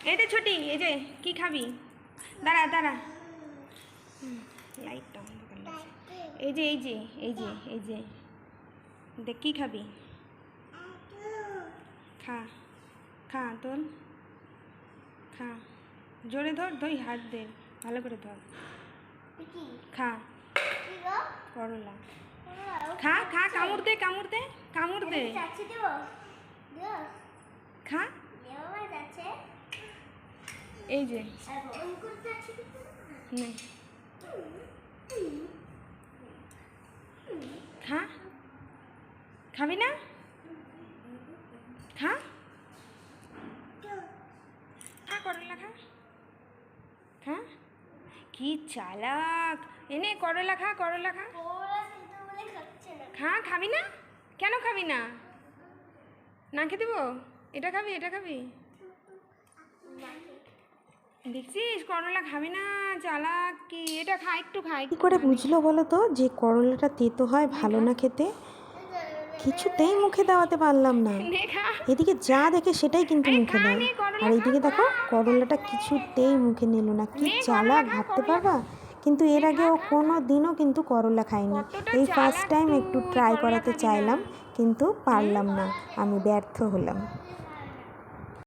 এই যে ছোটি, এই যে কি খাবি? দাঁড়া দাঁড়া, লাইটটা অন্ধকার লাগছে। এই যে এই যে এই যে এই যে দেখ কি খাবি? খা খা, তোল খা, জোরে ধর, ধর হাত দে, ভালো করে ধর, খা করলা, খা খা, কামড় দে কামড় দে কামড় দে, খা। এই যে নে, খা, খাবি না? খা খা, করলা খা, খা। কি চালাক, এনে করলা খা, করলা খা, খা। খাবি না? কেন খাবি না? না খেতে দেবো? এটা খাবি, এটা খাবি? দেখছিস করলা খাবি না, চালাক কি। এটা খা, একটু খা। কী করে বুঝলো বলো তো যে করলাটা তেতো হয়, ভালো না খেতে? কিছুতেই মুখে দেওয়াতে পারলাম না। নে খা। এদিকে যা দেখে সেটাই কিন্তু আরে মুখে খা দেয়। নে, করলা আর খা, এইদিকে দেখো খা। করলাটা কিছুতেই মুখে নিল না। কি নে করলা চালাক খা, ভাবতে করলা পারবা? খা। কিন্তু এর নে আগে খা ও খা কোনো খা। দিনও কিন্তু করলা খায়নি। কতটা এই ফার্স্ট চালাক টাইম একটু তুই, ট্রাই করলা করাতে খাবি না। চাইলাম, কিন্তু হুম? পারলাম না, আমি ব্যর্থ হলাম।